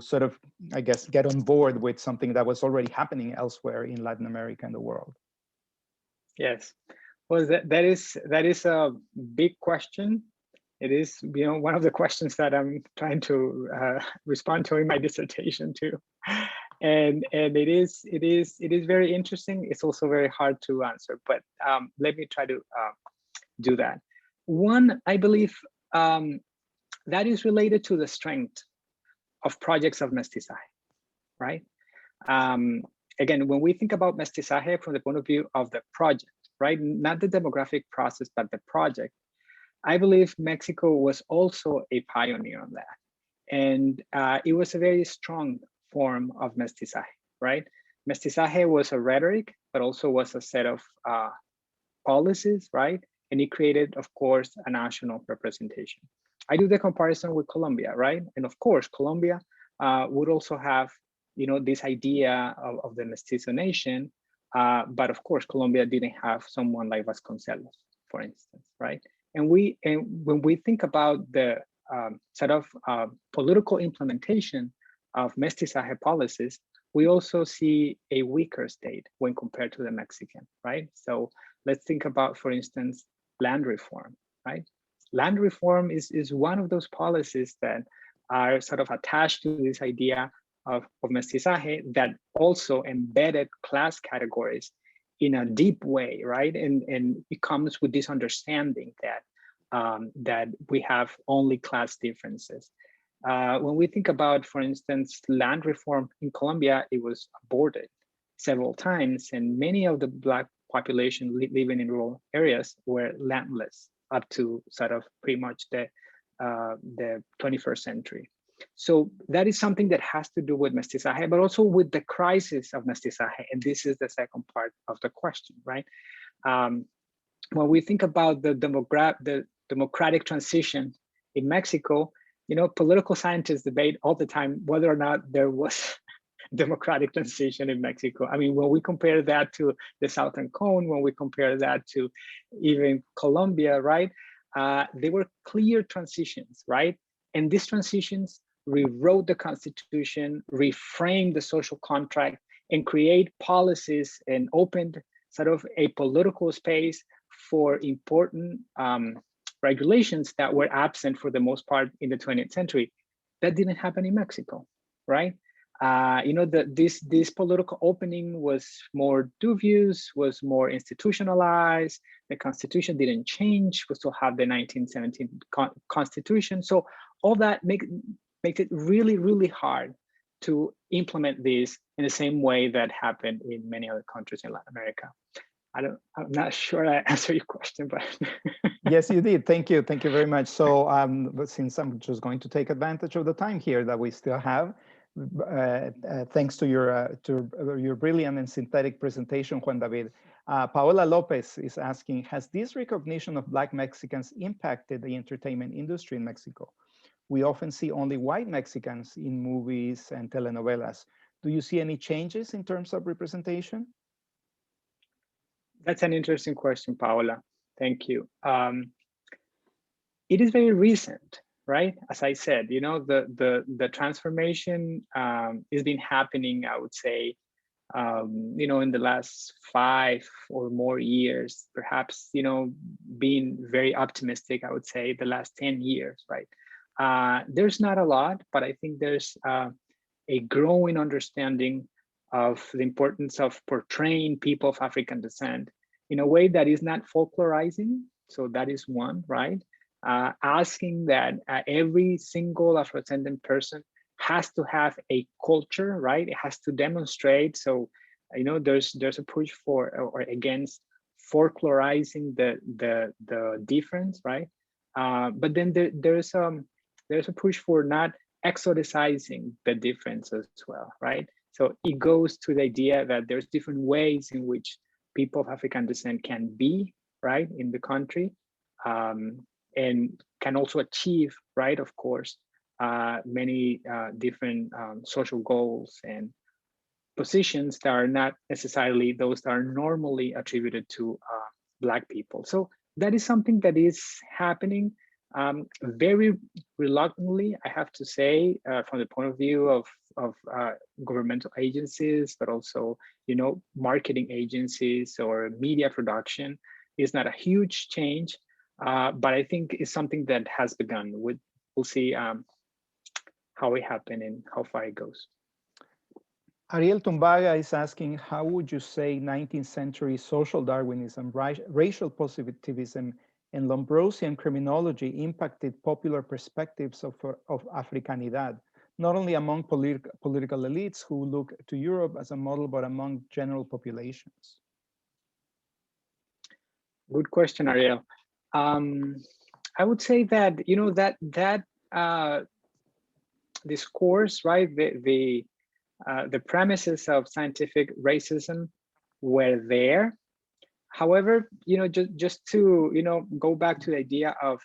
sort of, I guess, get on board with something that was already happening elsewhere in Latin America and the world? Yes, well, that is a big question. It is, one of the questions that I'm trying to respond to in my dissertation too, and it is very interesting. It's also very hard to answer, but let me try to do that. One, I believe that is related to the strength of projects of mestizaje, right? Again, when we think about mestizaje from the point of view of the project, right, not the demographic process, but the project, I believe Mexico was also a pioneer on that. And it was a very strong form of mestizaje, right? Mestizaje was a rhetoric, but also was a set of policies, right? And it created, of course, a national representation. I do the comparison with Colombia, right? And of course, Colombia would also have, this idea of the mestizo nation, but of course, Colombia didn't have someone like Vasconcelos, for instance, right? And when we think about the set of political implementation of mestizaje policies, we also see a weaker state when compared to the Mexican, right? So let's think about, for instance, land reform, right? Land reform is one of those policies that are sort of attached to this idea of mestizaje that also embedded class categories in a deep way, right? And it comes with this understanding that that we have only class differences. When we think about, for instance, land reform in Colombia, it was aborted several times, and many of the Black population living in rural areas were landless up to sort of pretty much the 21st century. So that is something that has to do with mestizaje, but also with the crisis of mestizaje. And this is the second part of the question, right? When we think about the democratic transition in Mexico, political scientists debate all the time whether or not there was democratic transition in Mexico. I mean, when we compare that to the Southern Cone, when we compare that to even Colombia, right? They were clear transitions, right? And these transitions rewrote the Constitution, reframed the social contract, and create policies and opened sort of a political space for important regulations that were absent for the most part in the 20th century. That didn't happen in Mexico, right? This political opening was more dubious, was more institutionalized. The Constitution didn't change. We still have the 1917 Constitution. So all that makes it really, really hard to implement this in the same way that happened in many other countries in Latin America. I'm not sure I answered your question, but yes, you did. Thank you. Thank you very much. So since I'm just going to take advantage of the time here that we still have, thanks to your brilliant and synthetic presentation, Juan David. Paola Lopez is asking, has this recognition of Black Mexicans impacted the entertainment industry in Mexico? We often see only white Mexicans in movies and telenovelas. Do you see any changes in terms of representation? That's an interesting question, Paola. Thank you. It is very recent, right? As I said, the transformation has been happening, I would say, in the last 5 or more years, perhaps, being very optimistic, I would say the last 10 years, right? There's not a lot, but I think there's a growing understanding of the importance of portraying people of African descent in a way that is not folklorizing. So that is one, right? Asking that every single Afrodescendant person has to have a culture, right? It has to demonstrate. So, there's a push for or against folklorizing the difference, right? But then there's a push for not exoticizing the difference as well, right? So it goes to the idea that there's different ways in which people of African descent can be, right, in the country, and can also achieve, right, of course, many different social goals and positions that are not necessarily those that are normally attributed to Black people. So that is something that is happening very reluctantly, I have to say, from the point of view of governmental agencies, but also, marketing agencies or media production. Is not a huge change, but I think it's something that has begun. We'll see how it happens and how far it goes. Ariel Tumbaga is asking, how would you say 19th century social Darwinism, racial positivism, and Lombrosian criminology impacted popular perspectives of Africanidad, not only among political elites who look to Europe as a model, but among general populations? Good question, Ariel. I would say that, that discourse, right? The premises of scientific racism were there. However, just to go back to the idea of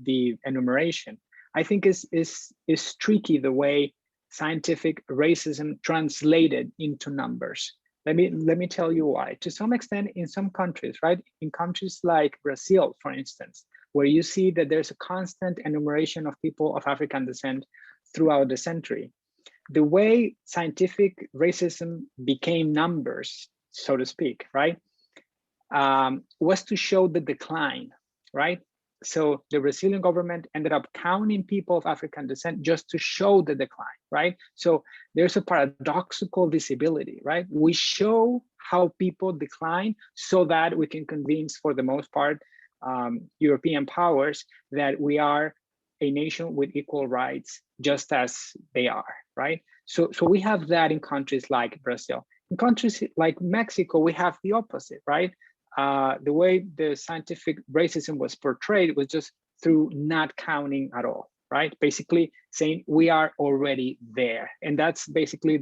the enumeration, I think is tricky the way scientific racism translated into numbers. Let me tell you why. To some extent, in some countries, right? In countries like Brazil, for instance, where you see that there's a constant enumeration of people of African descent throughout the century. The way scientific racism became numbers, so to speak, right, was to show the decline, right? So the Brazilian government ended up counting people of African descent just to show the decline, right? So there's a paradoxical visibility, right? We show how people decline so that we can convince, for the most part, European powers that we are a nation with equal rights, just as they are, right? So we have that in countries like Brazil. In countries like Mexico, we have the opposite, right? The way the scientific racism was portrayed was just through not counting at all, right? Basically saying we are already there. And that's basically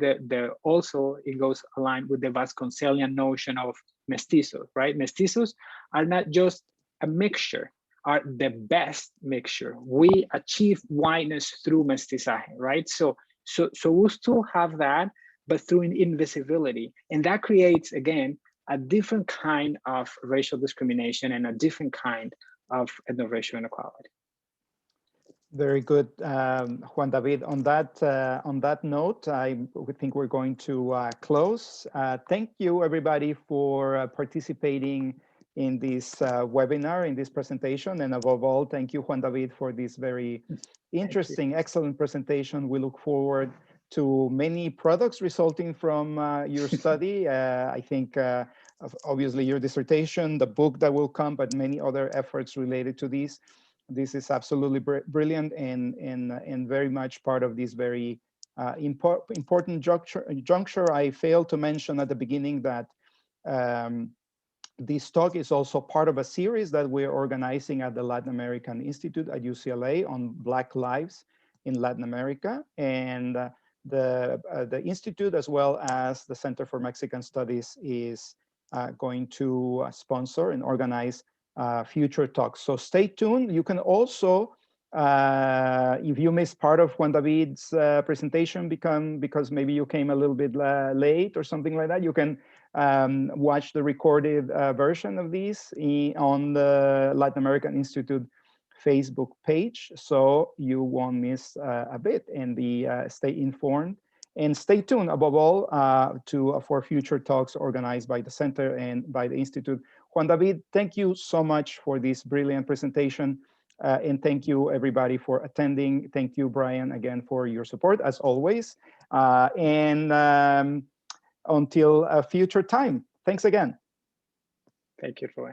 also it goes aligned with the Vasconcellian notion of mestizos, right? Mestizos are not just a mixture, are the best mixture. We achieve whiteness through mestizaje, right? So we still have that, but through an invisibility. And that creates, again, a different kind of racial discrimination and a different kind of ethnoracial inequality. Very good, Juan David. On that note, I think we're going to close. Thank you, everybody, for participating in this webinar, in this presentation, and above all, thank you, Juan David, for this very interesting, excellent presentation. We look forward to many products resulting from your study. I think, obviously, your dissertation, the book that will come, but many other efforts related to this. This is absolutely brilliant and very much part of this very important juncture. I failed to mention at the beginning that this talk is also part of a series that we're organizing at the Latin American Institute at UCLA on Black lives in Latin America. And the Institute, as well as the Center for Mexican Studies, is going to sponsor and organize future talks. So stay tuned. You can also, if you missed part of Juan David's presentation because maybe you came a little bit late or something like that, you can watch the recorded version of these on the Latin American Institute Facebook page, so you won't miss a bit, and stay informed and stay tuned above all for future talks organized by the Center and by the Institute. Juan David, thank you so much for this brilliant presentation, and thank you everybody for attending. Thank you, Brian, again for your support as always, and until a future time. Thanks again. Thank you, Roy.